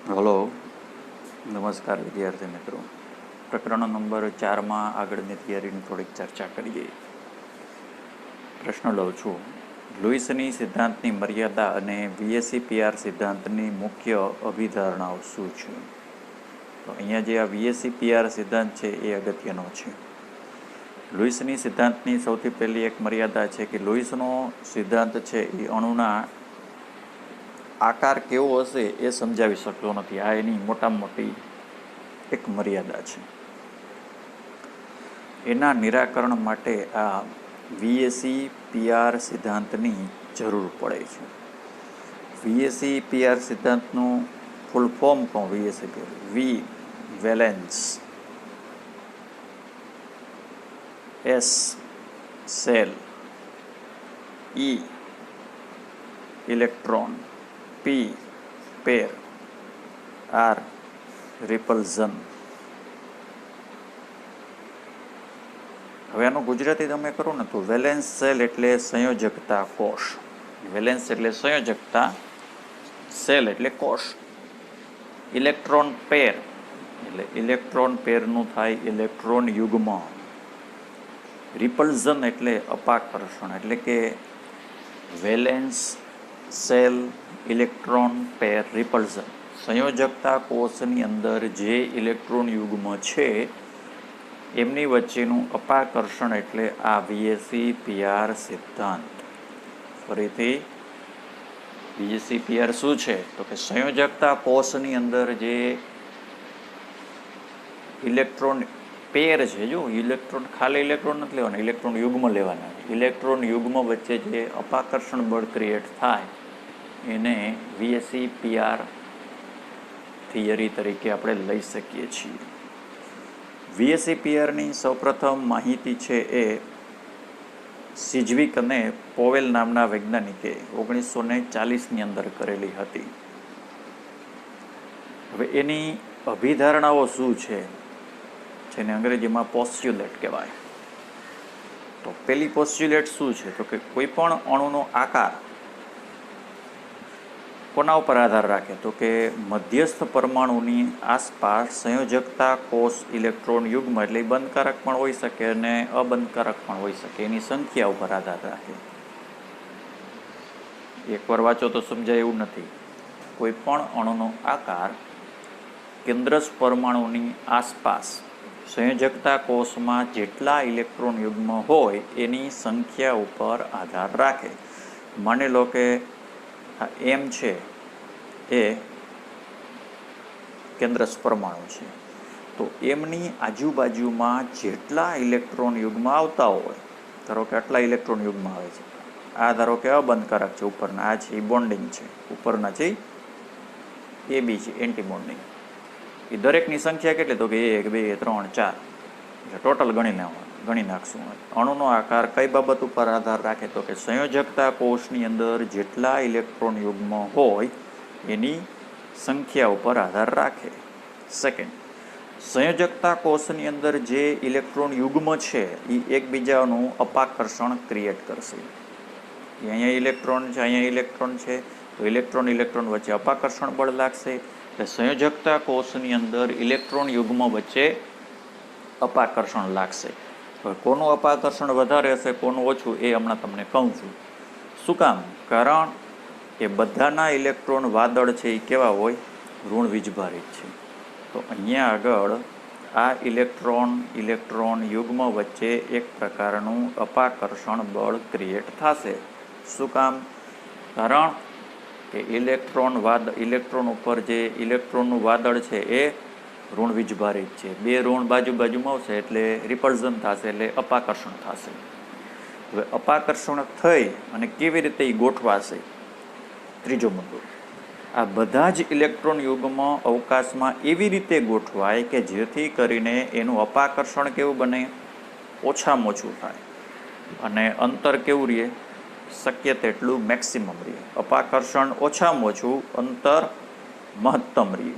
Hello, નમસ્કાર વિદ્યાર્થી મિત્રો. પ્રકરણ નંબર 4માં આગળની થિયરીની થોડીક ચર્ચા કરીએ. પ્રશ્ન લઉં છું. લુઈસની સિદ્ધાંતની મર્યાદા અને VSEPR સિદ્ધાંતની મુખ્ય અભિધારણાઓ શું છે? તો અહીંયા જે આ VSEPR સિદ્ધાંત છે એ અગત્યનો છે. લુઈસની સિદ્ધાંતની સૌથી પહેલી એક મર્યાદા છે કે લુઈસનો સિદ્ધાંત છે એ અણુના આકાર કેવો હશે એ સમજાવી શકતો નથી. આ એની મોટામાં મોટી એક મર્યાદા છે. એના નિરાકરણ માટે આ VSEPR સિદ્ધાંતની જરૂર પડે છે. VSEPR સિદ્ધાંતનું ફૂલ ફોર્મ કહું. VSEPR V valence, S cell, E electron, P પેર, R રિપલ્ઝન. હવે આનું ગુજરાતી તમે કરો ને તો વેલેન્સ સેલ એટલે સંયોજકતા કોષ. વેલેન્સ એટલે સંયોજકતા, સેલ એટલે કોષ. ઇલેક્ટ્રોન પેર એટલે ઇલેક્ટ્રોન પેરનું થાય ઇલેક્ટ્રોન યુગ્મ. રિપલ્ઝન એટલે અપાકર્ષણ, એટલે કે valence cell electron pair repulsion. સંયોજકતા કોષની અંદર જે ઇલેક્ટ્રોન યુગ્મ છે એમની વચ્ચેનું અપાકર્ષણ એટલે આ VSEPR સિદ્ધાંત. ફરીથી VSEPR શું છે? તો કે સંયોજકતા કોષની અંદર જે ઇલેક્ટ્રોન પેર છે, જો ઇલેક્ટ્રોન ખાલી ઇલેક્ટ્રોન નથી લેવાના, ઇલેક્ટ્રોન યુગ્મ લેવાના. ઇલેક્ટ્રોન યુગ્મ વચ્ચે જે અપાકર્ષણ બળ ક્રિએટ થાય એને VSEPR થિયરી તરીકે આપણે લઈ શકીએ છીએ. VSEPRની સૌપ્રથમ માહિતી છે એ સિજવિક અને પોવેલ નામના વૈજ્ઞાનિકે 1940ની અંદર કરેલી હતી. હવે એની અભિધારણાઓ શું છે, જેને અંગ્રેજીમાં પોસ્ચ્યુલેટ કહેવાય. તો પેલી પોસ્ચ્યુલેટ શું છે? તો કે કોઈ પણ અણુનો આકાર કોના ઉપર આધાર રાખે? તો કે મધ્યસ્થ પરમાણુની આસપાસ સંયોજકતા કોષ ઇલેક્ટ્રોન યુગ્મ, એટલે બંધકારક પણ હોઈ શકે અને અબંધકારક પણ હોઈ શકે, એની સંખ્યા ઉપર આધાર રાખે. એકવાર વાંચો તો સમજાય એવું નથી. કોઈ પણ અણુનો આકાર કેન્દ્રસ્થ પરમાણુની આસપાસ સંયોજકતા કોષમાં જેટલા ઇલેક્ટ્રોન યુગ્મ હોય એની સંખ્યા ઉપર આધાર રાખે. માની લો કે M છે એ કેન્દ્રસ્થ પરમાણુ છે, તો એમની આજુબાજુમાં જેટલા ઇલેક્ટ્રોન યુગ્મ આવતા હોય, ધારો કે આટલા ઇલેક્ટ્રોન યુગ્મ આવે છે, આ ધારો કે અબંધકારક છે ઉપરના, આ છે એ બોન્ડિંગ છે, ઉપરના છે AB છે એન્ટી બોન્ડિંગ. એ દરેકની સંખ્યા કેટલી? તો કે 1 2 3 4, એટલે ટોટલ ગણી નાખશું. અણુનો આકાર કઈ બાબત ઉપર આધાર રાખે? તો કે સંયોજકતા કોષની અંદર જેટલા ઇલેક્ટ્રોન યુગ્મ હોય એની સંખ્યા ઉપર આધાર રાખે. સેકન્ડ, સંયોજકતા કોષની અંદર જે ઇલેક્ટ્રોન યુગ્મ છે એ એકબીજાનું અપાકર્ષણ ક્રિએટ કરશે. અહીંયા ઇલેક્ટ્રોન છે, અહીંયા ઇલેક્ટ્રોન છે, તો ઇલેક્ટ્રોન વચ્ચે અપાકર્ષણ બળ લાગશે. એટલે સંયોજકતા કોષની અંદર ઇલેક્ટ્રોન યુગ્મ વચ્ચે અપાકર્ષણ લાગશે. હવે કોનું અપાકર્ષણ વધારે હશે, કોનું ઓછું, એ હમણાં તમને કહું છું. શું કામ? કારણ કે બધાના ઇલેક્ટ્રોન વાદળ છે એ કેવા હોય? ઋણ વીજભારિત છે. તો અહીંયા આગળ આ ઇલેક્ટ્રોન યુગ્મ વચ્ચે એક પ્રકારનું અપાકર્ષણ બળ ક્રિએટ થશે. શું કામ? કારણ કે ઇલેક્ટ્રોન ઉપર જે ઇલેક્ટ્રોનનું વાદળ છે એ ઋણ વીજભારિત છે. બે ઋણ બાજુમાં આવશે એટલે રિપલ્ઝન થશે, એટલે અપાકર્ષણ થશે. હવે અપાકર્ષણ થઈ અને કેવી રીતે એ ગોઠવાશે? ત્રીજો મુદ્દો, આ બધા જ ઇલેક્ટ્રોન યુગ્મ અવકાશમાં એવી રીતે ગોઠવાય કે જેથી કરીને એનું અપાકર્ષણ કેવું બને? ઓછામાં ઓછું થાય અને અંતર કેવું રહે? શક્ય તેટલું મેક્સિમમ રહે. અપાકર્ષણ ઓછામાં ઓછું, અંતર મહત્તમ રહે.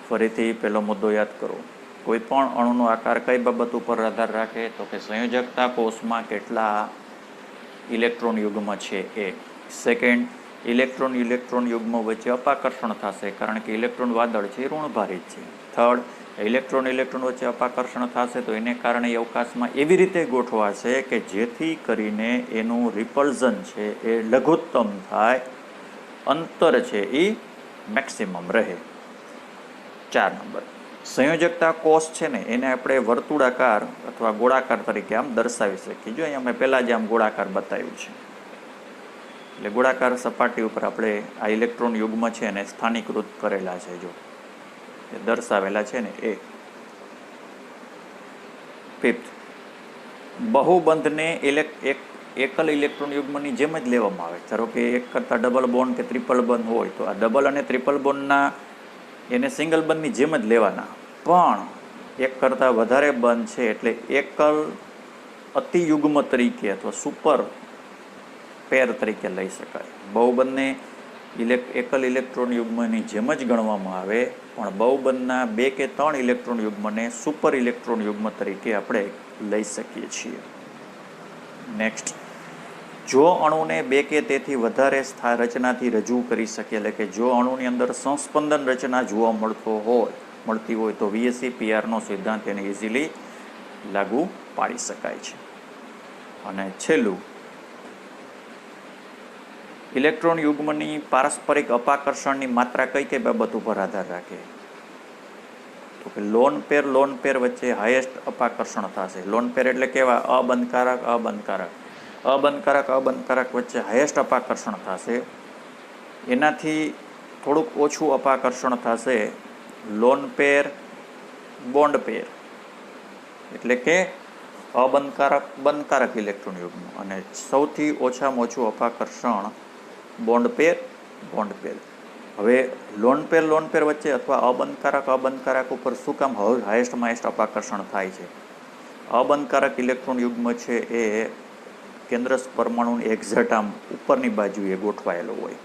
ફરીથી પહેલો મુદ્દો યાદ કરો. કોઈ પણ અણુનો આકાર કઈ બાબત ઉપર આધાર રાખે? તો કે સંયોજકતા કોષમાં કેટલા ઇલેક્ટ્રોન યુગ્મ છે એ. સેકન્ડ, ઇલેક્ટ્રોન યુગ્મ વચ્ચે અપાકર્ષણ થશે, કારણ કે ઇલેક્ટ્રોન વાદળ છે એ ઋણભારિત છે. થર્ડ, ઇલેક્ટ્રોન વચ્ચે અપાકર્ષણ થશે તો એને કારણે અવકાશમાં એવી રીતે ગોઠવાશે કે જેથી કરીને એનું રિપલ્ઝન છે એ લઘુત્તમ થાય, અંતર છે એ મેક્સિમમ રહે. 4 નંબર, સંયોજકતા કોષ છે ને એને આપણે વર્તુળાકાર અથવા ગોળાકાર તરીકે આમ દર્શાવી શકીએ. જો અહીંયા મેં પહેલાં જ આમ ગોળાકાર બતાવ્યું છે, એટલે ગોળાકાર સપાટી ઉપર આપણે આ ઇલેક્ટ્રોન યુગ્મ છે એને સ્થાનીકૃત કરેલા છે, જો એ દર્શાવેલા છે ને એ. 5th, બહુબંધને એકલ ઇલેક્ટ્રોન યુગ્મની જેમ જ લેવામાં આવે. ધારો કે એક કરતાં ડબલ બોન્ડ કે ટ્રિપલ બંધ હોય તો આ ડબલ અને ટ્રિપલ બોન્ડના એને સિંગલ બંધની જેમ જ લેવાના, પણ એક કરતાં વધારે બંધ છે એટલે એકલ અતિયુગ્મ તરીકે અથવા સુપર પેર તરીકે લઈ શકાય. બહુબંધને એકલ ઇલેક્ટ્રોન યુગ્મની જેમ જ ગણવામાં આવે, પણ બહુબંધના 2 કે 3 ઇલેક્ટ્રોન યુગ્મને સુપર ઇલેક્ટ્રોન યુગ્મ તરીકે આપણે લઈ શકીએ છીએ. નેક્સ્ટ, જો અણુને 2 કે તેથી વધારે રચનાથી રજૂ કરી શકીએ, એટલે કે જો અણુની અંદર સંસ્પંદન રચના જોવા મળતી હોય તો VSEPRનો સિદ્ધાંત એને ઇઝીલી લાગુ પાડી શકાય છે. અને છેલ્લું, ઇલેક્ટ્રોન યુગ્મની પારસ્પરિક અપાકર્ષણની માત્રા કઈ કઈ બાબત ઉપર આધાર રાખે? તો કે લોન પેર વચ્ચે હાઈએસ્ટ અપાકર્ષણ થશે. લોન પેર એટલે કેવા? અબંધકારક વચ્ચે હાઈએસ્ટ અપાકર્ષણ થશે. એનાથી થોડુંક ઓછું અપાકર્ષણ થશે લોન પેર બોન્ડ પેર, એટલે કે બંધકારક ઇલેક્ટ્રોન યુગ્મ, અને સૌથી ઓછામાં ઓછું અપાકર્ષણ બોન્ડ પેર. હવે લોન પેર વચ્ચે અથવા અબંધકારક ઉપર શું કામ હાઈએસ્ટમાં હાઈએસ્ટ અપાકર્ષણ થાય છે? અબંધકારક ઇલેક્ટ્રોન યુગ્મ છે એ કેન્દ્ર પરમાણુની એક્ઝેક્ટ આમ ઉપરની બાજુએ ગોઠવાયેલો હોય,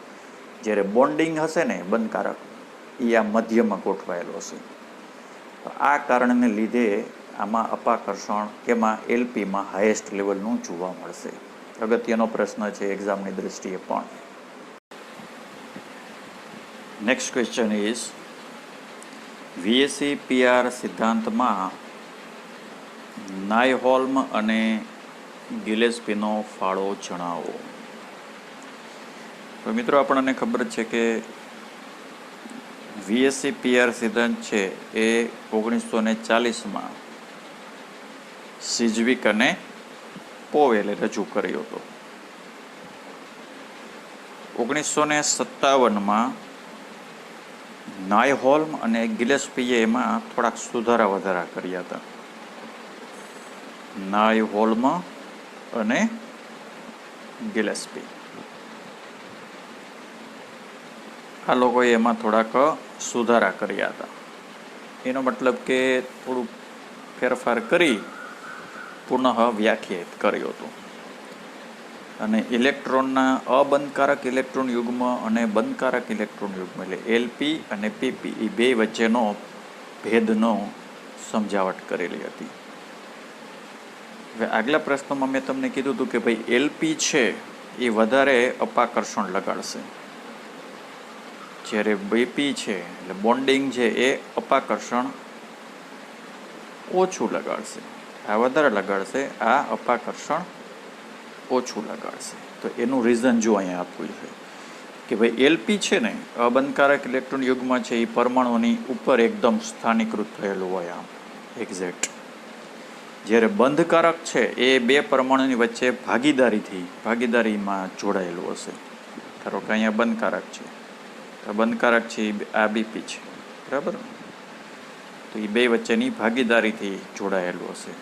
જ્યારે બોન્ડિંગ હશે ને બંધકારક એ આ મધ્યમાં ગોઠવાયેલો હશે. તો આ કારણને લીધે આમાં અપાકર્ષણ કેમાં LPમાં હાઈએસ્ટ લેવલનું જોવા મળશે. અગત્યનો પ્રશ્ન છે એક્ઝામની દૃષ્ટિએ પણ. નેક્સ્ટ ક્વેશ્ચન ઇઝ, VSEPR સિદ્ધાંતમાં નાયહોલ્મ અને ગિલેસ્પીનો ફાળો જણાવો. તો મિત્રો આપણને ખબર છે કે VSEPR સિદ્ધાંત છે એ 1940માં સિજવિક અને પોવેલે રજૂ કર્યો હતો. 1957માં નાયહોલ્મ અને ગિલેસ્પીએ એમાં થોડાક સુધારા વધારા કર્યા હતા. નાયહોલ્મ અને ગિલેસ્પી આ લોકોએ એમાં થોડાક સુધારા કર્યા હતા. એનો મતલબ કે થોડુંક ફેરફાર કરી પુનઃ વ્યાખ્યાયિત કર્યો હતો. અને ઇલેક્ટ્રોનના અબંધકારક ઇલેક્ટ્રોન યુગ્મ અને બંધકારક ઇલેક્ટ્રોન યુગ્મ એટલે LP અને PP એ બે વચ્ચેનો ભેદનો સમજાવટ કરેલી હતી. હવે આગલા પ્રશ્નમાં મેં તમને કીધું હતું કે ભાઈ LP છે એ વધારે અપાકર્ષણ લગાડશે, જ્યારે BP છે એટલે બોન્ડિંગ છે એ અપાકર્ષણ ઓછું લગાડશે. આ વધારે લગાડશે, આ અપાકર્ષણ ઓછું લગાડશે. તો એનું રીઝન જો અહીંયા આપ્યું છે કે ભાઈ LP છે ને અબંધકારક ઇલેક્ટ્રોન યુગમાં છે એ પરમાણુની ઉપર એકદમ સ્થાનીકૃત થયેલું હોય આમ એક્ઝેક્ટ, જ્યારે બંધકારક છે એ બે પરમાણુની વચ્ચે ભાગીદારીમાં જોડાયેલું હશે. ધારો કે અહીંયા બંધકારક છે, તો બંધકારક છે આ BP છે, બરાબર? તો એ બે વચ્ચેની ભાગીદારીથી જોડાયેલું હશે.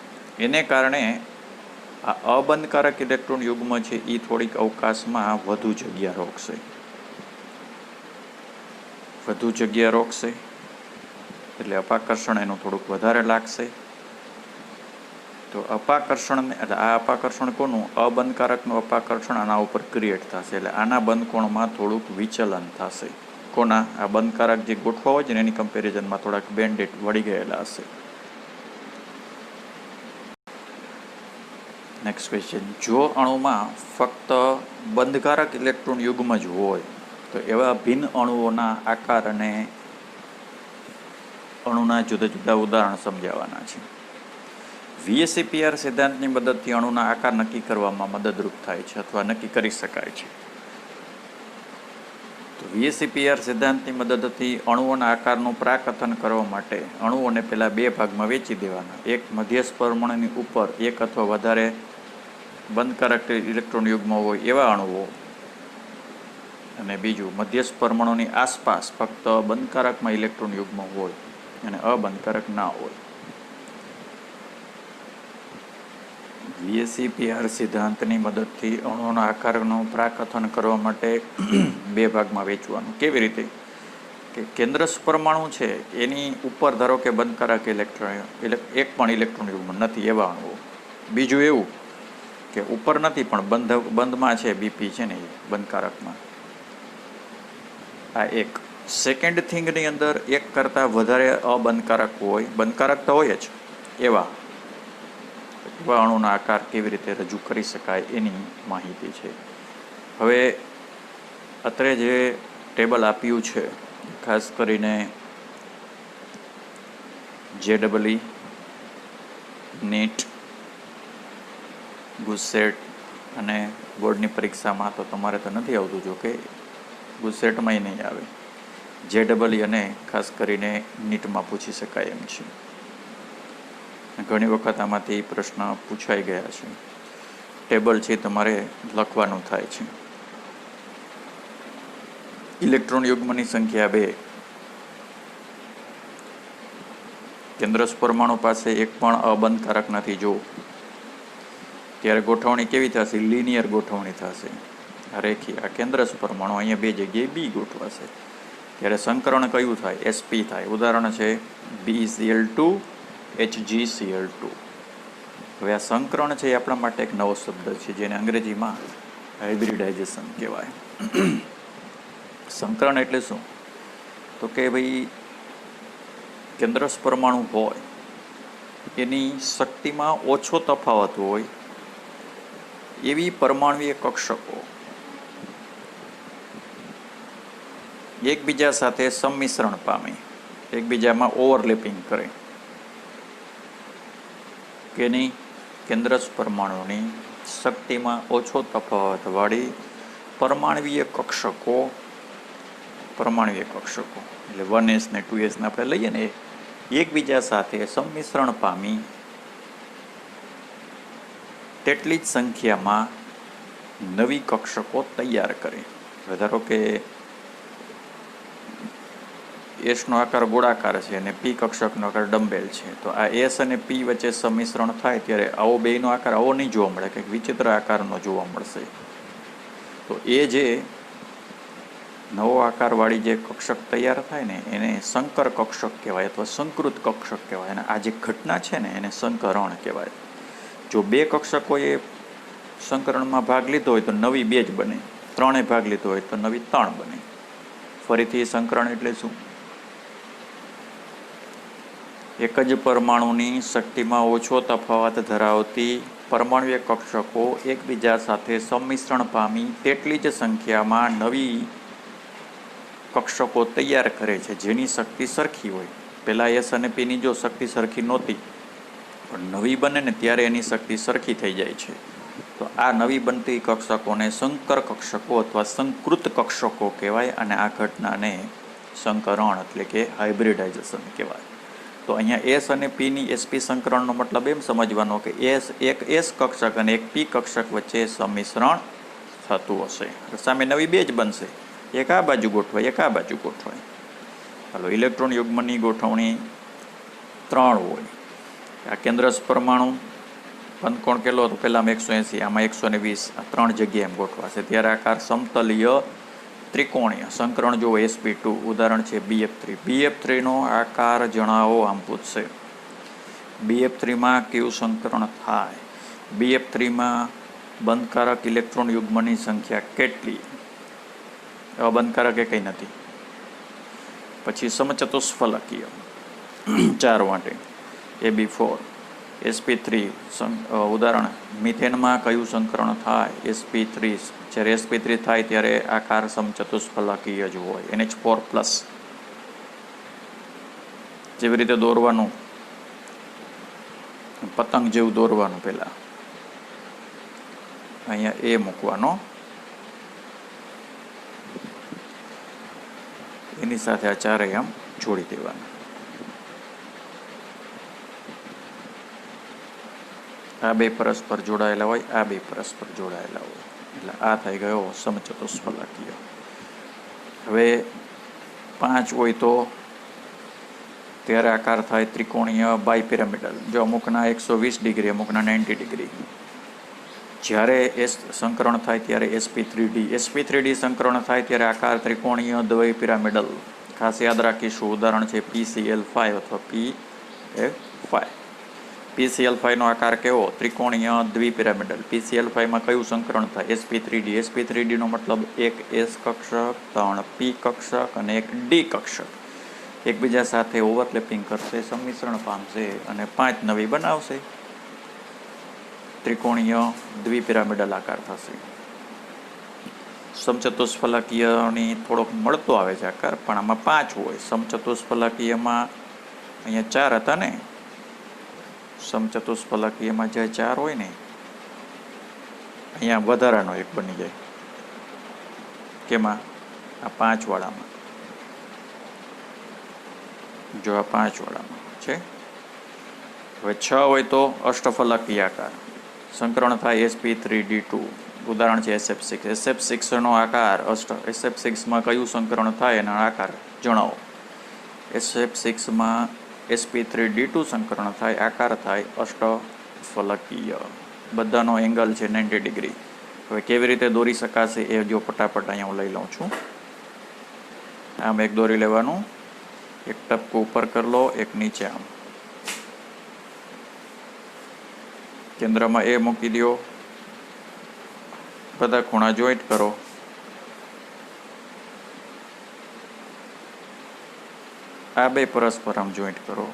એને કારણે આ અબંધકારક ઇલેક્ટ્રોન યુગ્મ છે એ થોડીક અવકાશમાં વધુ જગ્યા રોકશે, એટલે અપાકર્ષણ એનું થોડુંક વધારે લાગશે. તો અપાકર્ષણ એટલે આ અપાકર્ષણ કોનું? અબંધકારકનું અપાકર્ષણ આના ઉપર ક્રિએટ થશે, એટલે આના બંધકોણમાં થોડુંક વિચલન થશે. કોના? આ બંધકારક જે ગોઠવા હોય છે ને એની કમ્પેરિઝનમાં થોડાક બેન્ડેડ વળી ગયેલા હશે. નેક્સ્ટ ક્વેશ્ચન, જો અણુમાં ફક્ત બંધકારક ઇલેક્ટ્રોન યુગ્મ જ હોય તો એવા ભિન્ન અણુઓના આકાર અને અણુના જુદા જુદા ઉદાહરણ સમજાવવાના છે. VSEPR સિદ્ધાંતની મદદથી અણુના આકાર નક્કી કરવામાં મદદરૂપ થાય છે અથવા નક્કી કરી શકાય છે. તો VSEPR સિદ્ધાંતની મદદથી અણુઓના આકારનું પ્રાકથન કરવા માટે અણુઓને પહેલાં બે ભાગમાં વેચી દેવાના. એક મધ્યસ્થ પરમાણુની ઉપર એક અથવા વધારે બંધકારક ઇલેક્ટ્રોન યુગ્મ હોય એવા અણુઓ, અને બીજું મધ્યસ્થ પરમાણુની આસપાસ ફક્ત બંધકારકમાં ઇલેક્ટ્રોન યુગ્મ હોય અને અબંધકારક ના હોય. VSEPR સિદ્ધાંતની મદદથી અણુઓના આકારનું પ્રાકથન કરવા માટે બે ભાગમાં વેચવાનું. કેવી રીતે? કે કેન્દ્રસ્થ પરમાણુ છે એની ઉપર ધારો કે બંધકારક ઇલેક્ટ્રોન એક પણ ઇલેક્ટ્રોન યુગ્મ નથી એવા અણુઓ. બીજું એવું કે ઉપર નથી પણ બંધમાં છે, BP છે ને એ બંધકારકમાં. આ એક. સેકન્ડ થિંગની અંદર એક કરતાં વધારે અબંધકારક હોય, બંધકારક તો હોય જ, એવા અણુના આકાર કેવી રીતે રજૂ કરી શકાય એની માહિતી છે. હવે અત્રે જે ટેબલ આપ્યું છે ખાસ કરીને JEE, NEET, ગુજસેટ અને બોર્ડની પરીક્ષામાં તો તમારે તો નથી આવતું, જો કે ગુજસેટમાંય નહીં આવે. JEE અને ખાસ કરીને નીટમાં પૂછી શકાય એમ છે. ઘણી વખત આમાંથી પ્રશ્ન પૂછાઈ ગયા છે. ટેબલ છે તમારે લખવાનું થાય છે. ઇલેક્ટ્રોન યુગ્મની સંખ્યા 2. કેન્દ્રસ્થ પરમાણુ પાસે એક પણ અબંધકારક નથી જો, ત્યારે ગોઠવણી કેવી થશે? લિનિયર ગોઠવણી થશે, રેખીય. આ કેન્દ્રસ્થ પરમાણુ અહીંયા બે જગ્યાએ B ગોઠવાશે, ત્યારે સંકરણ કયું થાય? sp થાય. ઉદાહરણ છે BeCl2 HgCl2. હવે આ સંકરણ છે એ આપણા માટે એક નવો શબ્દ છે જેને અંગ્રેજીમાં હાઇબ્રિડાઇઝેશન કહેવાય. સંકરણ એટલે શું? તો કે ભાઈ કેન્દ્રસ્થ પરમાણુ હોય એની શક્તિમાં ઓછો તફાવત હોય એવી પરમાણુય કક્ષકો એકબીજા સાથે સંમિશ્રણ પામે, એકબીજામાં ઓવરલેપિંગ કરે. કેની? કેન્દ્રસ્થ પરમાણુની શક્તિમાં ઓછો તફાવતવાળી પરમાણુય કક્ષકો એટલે 1s ને 2s ને આપણે લઈએ ને, એકબીજા સાથે સંમિશ્રણ પામી તેટલી જ સંખ્યામાં નવી કક્ષકો તૈયાર કરે. ધારો કે એસનો આકાર ગોળાકાર છે અને P કક્ષકનો આકાર ડમ્બેલ છે, તો આ S અને P વચ્ચે સંમિશ્રણ થાય ત્યારે આવો બેયનો આકાર આવો નહીં જોવા મળે, કંઈક વિચિત્ર આકારનો જોવા મળશે. તો એ જે નવો આકારવાળી જે કક્ષક તૈયાર થાય ને એને સંકર કક્ષક કહેવાય અથવા સંકૃત કક્ષક કહેવાય. અને આ જે ઘટના છે ને એને સંકરણ કહેવાય. જો બે કક્ષકોએ સંકરણમાં ભાગ લીધો હોય તો નવી 2 જ બને, 3એ ભાગ લીધો હોય તો નવી 3 બને. ફરીથી સંકરણ એટલે શું? એક જ પરમાણુની શક્તિમાં ઓછો તફાવત ધરાવતી પરમાણુય કક્ષકો એકબીજા સાથે સંમિશ્રણ પામી તેટલી જ સંખ્યામાં નવી કક્ષકો તૈયાર કરે છે જેની શક્તિ સરખી હોય. પહેલાં S અને Pની જો શક્તિ સરખી નહોતી પણ નવી બને ને ત્યારે એની શક્તિ સરખી થઈ જાય છે. તો આ નવી બનતી કક્ષકોને સંકર કક્ષકો અથવા સંકૃત કક્ષકો કહેવાય. અને આ ઘટનાને સંકરણ એટલે કે હાઇબ્રિડાઇઝેશન કહેવાય. તો અહીંયા S અને Pની sp સંકરણનો મતલબ એમ સમજવાનો કે એક S કક્ષક અને એક P કક્ષક વચ્ચે સંમિશ્રણ થતું હશે. સામે નવી 2 જ બનશે, એક આ બાજુ ગોઠવાય, એક આ બાજુ ગોઠવાય. હાલો, ઇલેક્ટ્રોન યુગ્મની ગોઠવણી 3 હોય. આ કેન્દ્રસ્થ પરમાણુ બંધકોણ કેટલો હતો? પહેલાં 180, આમાં 120, આ 3 જગ્યાએ એમ ગોઠવાશે. ત્યારે આકાર સમતલીય ત્રિકોણીય. સંકરણ જુઓ sp2, ઉદાહરણ છે BF3. BF3નો આકાર જણાવો આમ પૂછશે. BF3માં કયું સંકરણ થાય? BF3માં બંધકારક ઇલેક્ટ્રોન યુગ્મની સંખ્યા કેટલી? અબંધકારક એ કંઈ નથી. પછી સમચતુષ્ફલકીય 4 માટે AB4, sp3 ઉદાહરણ મિથેનમાં કયું સંકરણ થાય sp3 જ્યારે sp3 થાય ત્યારે આકાર સમચતુષ્ફલકીય જ હોય NH4+. જેવી રીતે દોરવાનું પતંગ જેવું દોરવાનું, પહેલા અહીંયા એ મૂકવાનો, એની સાથે આ ચારેય આમ જોડી દેવાના. આ બે પરસ્પર જોડાયેલા હોય, આ બે પરસ્પર જોડાયેલા હોય, એટલે આ થઈ ગયો સમચતુષ્ફલકીય. હવે 5 હોય તો ત્યારે આકાર થાય ત્રિકોણીય બાયપિરામિડલ. જો અમુકના 120 ડિગ્રી, અમુકના 90 ડિગ્રી. જ્યારે સંકરણ થાય ત્યારે sp3d સંકરણ થાય ત્યારે આકાર ત્રિકોણીય દ્વૈપિરામિડલ. ખાસ યાદ રાખીશું, ઉદાહરણ છે PCl5 અથવા PF5. PCl5નો આકાર કેવો? ત્રિકોણીય દ્વિપિરામિડલ. PCl5માં કયું સંકરણ થાય? sp3d. sp3dનો મતલબ એક S કક્ષક, 3 P કક્ષક અને એક D કક્ષક એકબીજા સાથે ઓવરલેપિંગ કરશે, સંમિશ્રણ પામશે અને 5 નવી બનાવશે. ત્રિકોણીય દ્વિપિરામિડલ આકાર થશે. સમચતુષ્ફલકીયની થોડોક મળતો આવે છે આકાર, પણ આમાં 5 હોય. સમચતુષ્ફલકીયમાં અહીંયા 4 હતા ને, સમચતુષ્ફલકીયમાં જે 4 હોય ને, અહીંયા વધારાનો એક બની જાય. કેમાં? આ 5 વાળામાં. જો આ 5 વાળામાં છે. હવે 6 હોય તો અષ્ટફલકીય આકાર. સંકરણ થાય sp3d2. ઉદાહરણ છે SF6. SF6નો આકાર SF6માં કયું સંકરણ થાય એનો આકાર જણાવો. SF6માં sp3d2 સંકરણ થાય, આકાર થાય અષ્ટફલકીય. બધાનો એંગલ છે 90 ડિગ્રી. હવે કેવી રીતે દોરી શકાશે એ જો ફટાફટ અહીંયા હું લઈ લઉં છું. આમ એક દોરી લેવાનું, એક ટપકું ઉપર કરી લો, એક નીચે આમ કેન્દ્રમાં એ મૂકી દો. બધા ખૂણા જોઈન્ટ કરો. આ બે પરસ્પર આમ જોઈન્ટ કરો,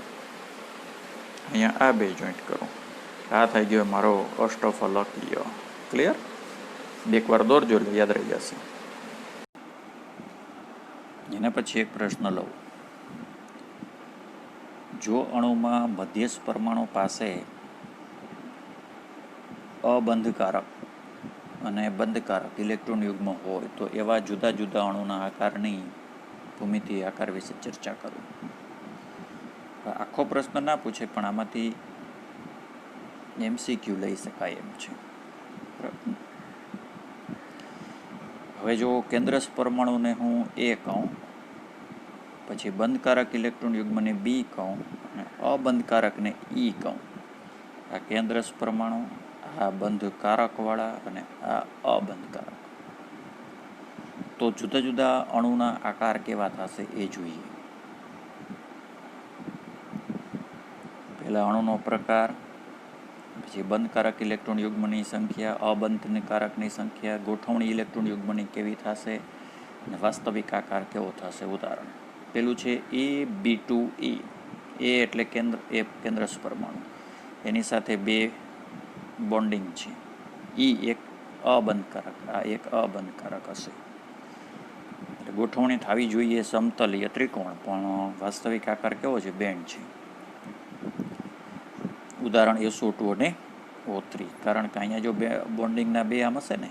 અહીંયા આ બે જોઈન્ટ કરો. આ થઈ ગયો મારો અષ્ટફલકીય. ક્લિયર? એકવાર દોરજો એટલે યાદ રહી જશે. એના પછી એક પ્રશ્ન લઉં. જો અણુમાં મધ્યસ્થ પરમાણુ પાસે અબંધકારક અને બંધકારક ઇલેક્ટ્રોન યુગ્મ હોય તો એવા જુદા જુદા અણુના આકારની ભૂમિતિ આકાર વિશે ચર્ચા કરો. આખો પ્રશ્ન ના પૂછે, પણ આમાંથી MCQ લઈ શકાય એમ છે. હવે જો કેન્દ્રસ્થ પરમાણુને હું A કહું, પછી બંધકારક ઇલેક્ટ્રોન યુગ્મને B કહું અને અબંધકારકને E કહું. આ કેન્દ્રસ્થ પરમાણુ, આ બંધકારકવાળા અને આ અબંધકારક. તો જુદા જુદા અણુના આકાર કેવા થશે એ જોઈએ. પહેલા અણુનો પ્રકાર, પછી બંધકારક ઇલેક્ટ્રોન યુગ્મની સંખ્યા, અબંધકારકની સંખ્યા, ગોઠવણી ઇલેક્ટ્રોન યુગ્મની કેવી થશે અને વાસ્તવિક આકાર કેવો થશે. ઉદાહરણ પેલું છે AB2E. A એટલે કેન્દ્રસ્થ પરમાણુ, એની સાથે 2 બોન્ડિંગ છે. E એક અબંધકારક, આ એક અબંધકારક હશે. એટલે ગોઠવણી થવી જોઈએ સમતલીય ત્રિકોણ, પણ વાસ્તવિક આકાર કેવો છે? બેન્ડ છે. ઉદાહરણ SO2 અને O3. કારણ કે અહીંયા જો બોન્ડિંગના 2 આમ હશે ને,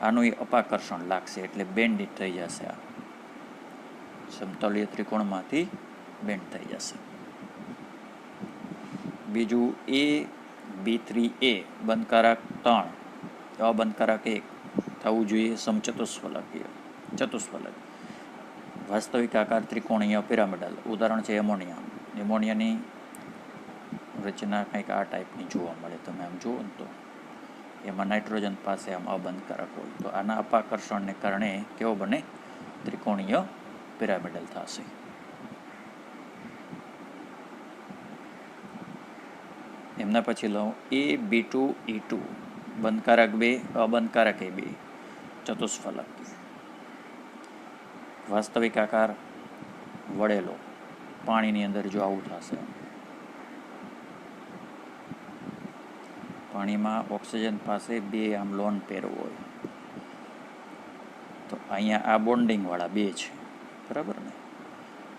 આનું અપાકર્ષણ લાગશે એટલે બેન્ડ થઈ જશે. આ સમતલીય ત્રિકોણમાંથી બેન્ડ થઈ જશે. બીજું AB3A, બંધકારક 3, અબંધકારક 1 થવું જોઈએ સમચતુષ્ફલકીય, ચતુષ્ફલક. વાસ્તવિક આકાર ત્રિકોણીય પિરામિડલ. ઉદાહરણ છે એમોનિયા. એમોનિયાની રચના કંઈક આ ટાઈપની જોવા મળે. તમે આમ જુઓ ને તો એમાં નાઇટ્રોજન પાસે આમ અબંધકારક હોય, તો આના અપાકર્ષણને કારણે કેવો બને? ત્રિકોણીય પિરામિડલ થશે. એમના પછી લઉં AB2E2, બંધકારક 2, અબંધકારક 2, ચતુષ્ફલક. વાસ્તવિક આકાર વળેલો, પાણીની અંદર જો આવું થશે. પાણીમાં ઓક્સિજન પાસે 2 આમ લોન પેર હોય, તો અહીંયા આ બોન્ડિંગવાળા 2 છે, બરાબર ને?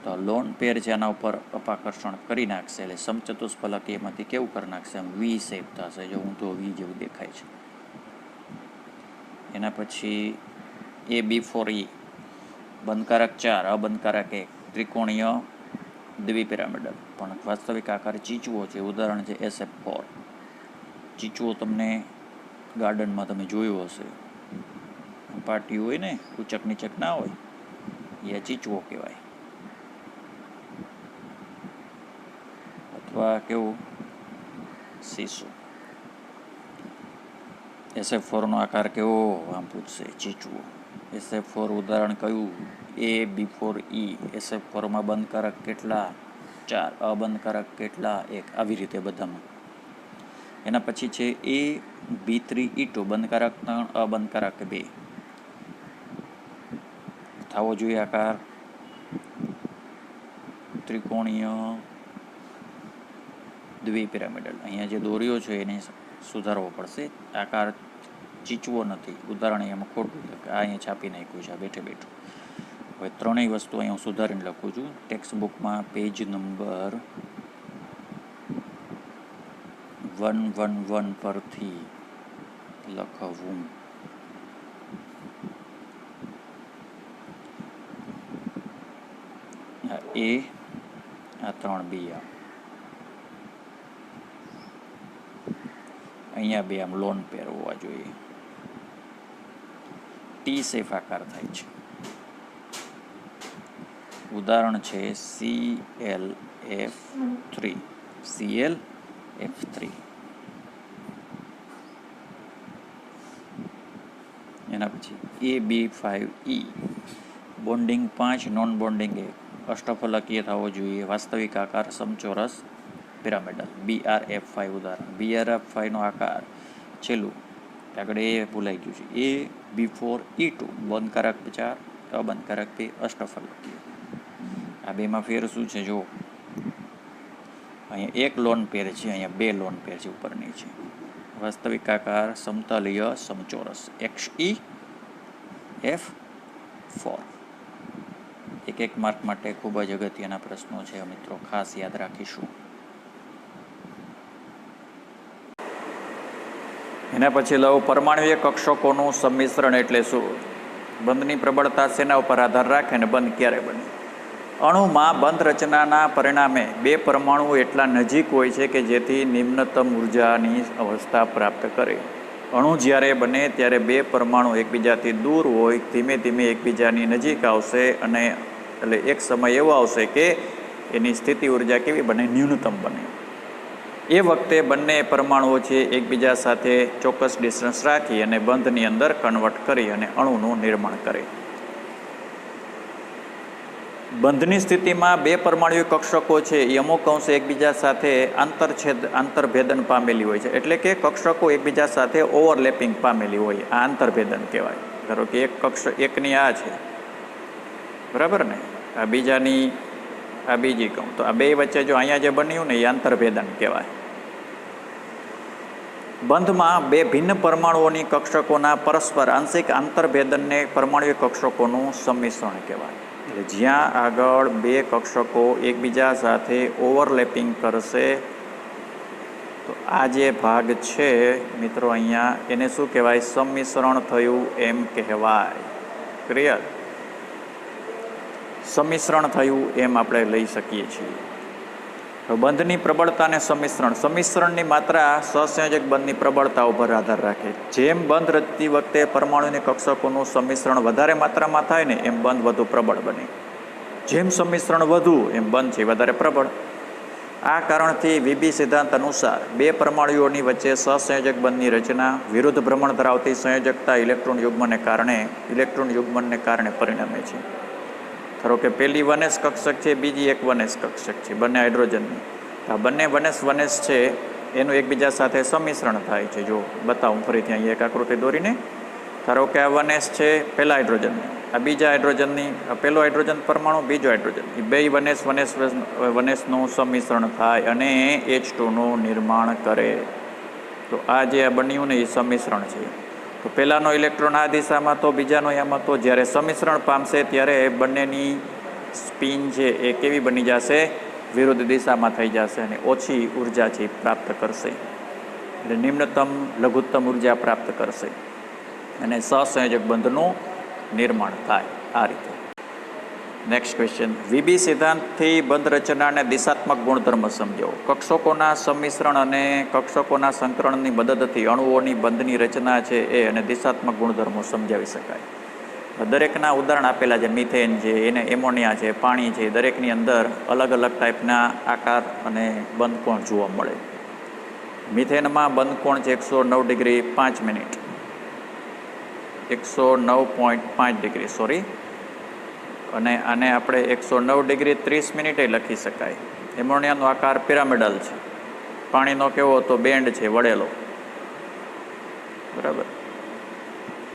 તો લોન પેર છે આના ઉપર અપાકર્ષણ કરી નાખશે એટલે સમચતુષ્ફલક એમાંથી કેવું કરી નાખશે, આમ વી શેપ થશે. જો હું તો વી જેવું દેખાય છે. એના પછી AB4E બંધકારક 4, અબંધકારક 1, ત્રિકોણીય દ્વિપિરામિડલ પણ વાસ્તવિક આકાર ચીચવો છે. ઉદાહરણ છે SF4. ચીચવો તમને ગાર્ડનમાં તમે જોયું હશે, પાટી હોય ને, ઉચક નીચક ના હોય, એ ચીચવો કહેવાય. અથવા કેવું સીસું. SF4નો આકાર કેવો આમ પૂછશે, ચીચવો. SF4 ઉદાહરણ કયું? AB4E. SF4માં બંધકારક કેટલા? 4. અબંધકારક કેટલા? 1. આવી રીતે બધામાં. એના પછી છે AB3E2 બંધકારક 3, અબંધકારક 2. થવો જોઈએ આકાર ત્રિકોણીય દ્વિપિરામિડલ. અહીંયા જે દોર્યો છે એને સુધારવો પડશે. આકાર ચીચવો નથી, ઉદાહરણ એમાં ખોટું છે, આ અહીંયા છાપી નાખ્યું છે બેઠે બેઠું. હવે ત્રણેય વસ્તુ અહીંયા હું સુધારીને લખું છું. ટેક્સ્ટ બુકમાં પેજ નંબર 111 પરથી લખવું. આ A, આ 3B. અહીંયા 2 આમ લોન પેર હોવા જોઈએ. ટી શેપ આકાર થાય છે. ઉદાહરણ છે ClF3. ClF3. એના પછી AB5E બોન્ડિંગ 5, નોન બોન્ડિંગ 1, અષ્ટફલકીય થવો જોઈએ. વાસ્તવિક આકાર સમચોરસ પિરામિડલ. BRF5 ઉદાહરણ. BRF5નો આકાર છેલ્લું આગળ એ ભૂલાઈ ગયું છે. AB4E2 બંધકારક 4, અબંધકારક 2, અષ્ટફલકીય. આ બેમાં ફેર શું છે? જો અહીંયા 1 લોન પેર છે, અહીંયા 2 લોન પેર છે ઉપર નીચે. વાસ્તવિક આકાર સમતલીય સમચોરસ. XEF4. એક માર્ક માટે ખૂબ જ અગત્યના પ્રશ્નો છે મિત્રો, ખાસ યાદ રાખીશું. એના પછી લઉં પરમાણુય કક્ષકોનું સંમિશ્રણ એટલે શું? બંધની પ્રબળતા શેના ઉપર આધાર રાખે ને બંધ ક્યારે બને? અણુમાં બંધ રચનાના પરિણામે 2 પરમાણુઓ એટલા નજીક હોય છે કે જેથી નિમ્નતમ ઉર્જાની અવસ્થા પ્રાપ્ત કરે. અણુ જ્યારે બને ત્યારે 2 પરમાણુ એકબીજાથી દૂર હોય, ધીમે ધીમે એકબીજાની નજીક આવશે અને એટલે એક સમય એવો આવશે કે એની સ્થિતિ ઉર્જા કેવી બને? ન્યૂનતમ બને. એ વખતે બંને પરમાણુઓ છે એકબીજા સાથે ચોક્કસ ડિસ્ટન્સ રાખી અને બંધની અંદર કન્વર્ટ કરી અને અણુનું નિર્માણ કરે. બંધની સ્થિતિમાં 2 પરમાણુય કક્ષકો છે એ અમુક અંશે એકબીજા સાથે આંતરભેદન પામેલી હોય છે. એટલે કે કક્ષકો એકબીજા સાથે ઓવરલેપિંગ પામેલી હોય, આ આંતરભેદન કહેવાય. ધારો કે એકની આ છે, બરાબર ને, આ બીજાની આ બીજી કહું તો આ 2 વચ્ચે જો અહીંયા જે બન્યું ને એ આંતરભેદન કહેવાય. બંધમાં 2 ભિન્ન પરમાણુઓની કક્ષકોના પરસ્પર આંશિક આંતરભેદનને પરમાણુય કક્ષકોનું સંમિશ્રણ કહેવાય. એટલે જ્યાં આગળ 2 કક્ષકો એકબીજા સાથે ઓવરલેપિંગ કરશે તો આ જે ભાગ છે મિત્રો અહીંયા એને શું કહેવાય? સંમિશ્રણ થયું એમ કહેવાય. ક્લિયર? સંમિશ્રણ થયું એમ આપણે લઈ શકીએ છીએ. બંધની પ્રબળતા અને સંમિશ્રણની માત્રા સહસંયોજક બંધની પ્રબળતા ઉપર આધાર રાખે. જેમ બંધ રચતી વખતે પરમાણુની કક્ષકોનું સંમિશ્રણ વધારે માત્રામાં થાય ને એમ બંધ વધુ પ્રબળ બને. જેમ સંમિશ્રણ વધુ એમ બંધ છે વધારે પ્રબળ. આ કારણથી વિબી સિદ્ધાંત અનુસાર 2 પરમાણુઓની વચ્ચે સહસંયોજક બંધની રચના વિરુદ્ધ ભ્રમણ ધરાવતી સંયોજકતા ઇલેક્ટ્રોન યુગ્મને કારણે પરિણમે છે. ધારો કે પહેલી 1s કક્ષક છે, બીજી એક 1s કક્ષક છે, બંને હાઇડ્રોજનની. આ બંને 1s છે એનું એકબીજા સાથે સંમિશ્રણ થાય છે. જો બતાવું ફરીથી અહીં એક આકૃતિ દોરીને. ધારો કે આ 1s છે પહેલા હાઇડ્રોજનની, આ બીજા હાઇડ્રોજનની, આ પહેલો હાઇડ્રોજન પરમાણુ, બીજો હાઇડ્રોજન, એ 2 1sનું સંમિશ્રણ થાય અને H2નું નિર્માણ કરે. તો આ જે બન્યું ને એ સંમિશ્રણ છે. તો પહેલાંનો ઇલેક્ટ્રોન આ દિશામાં તો બીજાનો એમાં તો જ્યારે સંમિશ્રણ પામશે ત્યારે બંનેની સ્પિન છે એ કેવી બની જશે, વિરુદ્ધ દિશામાં થઈ જશે અને ઓછી ઉર્જા છે પ્રાપ્ત કરશે, એટલે નિમ્નતમ લઘુત્તમ ઉર્જા પ્રાપ્ત કરશે અને સહસંયોજક બંધનું નિર્માણ થાય આ રીતે. નેક્સ્ટ ક્વેશ્ચન, વીબી સિદ્ધાંતથી બંધ રચનાને દિશાત્મક ગુણધર્મ સમજાવો. કક્ષકોના સંમિશ્રણ અને કક્ષકોના સંકરણની મદદથી અણુઓની બંધની રચના છે એ અને દિશાત્મક ગુણધર્મો સમજાવી શકાય. દરેકના ઉદાહરણ આપેલા છે, મિથેન છે, એને એમોનિયા છે, પાણી છે, દરેકની અંદર અલગ અલગ ટાઈપના આકાર અને બંધકોણ જોવા મળે. મિથેનમાં બંધકોણ છે 109 ડિગ્રી 5 મિનિટ, 109.5 ડિગ્રી સોરી, અને આને આપણે 109 ડિગ્રી 30 મિનિટે લખી શકાય. એમોનિયાનો આકાર પિરામિડલ છે, પાણીનો કેવો હતો, બેન્ડ છે, વળેલો, બરાબર.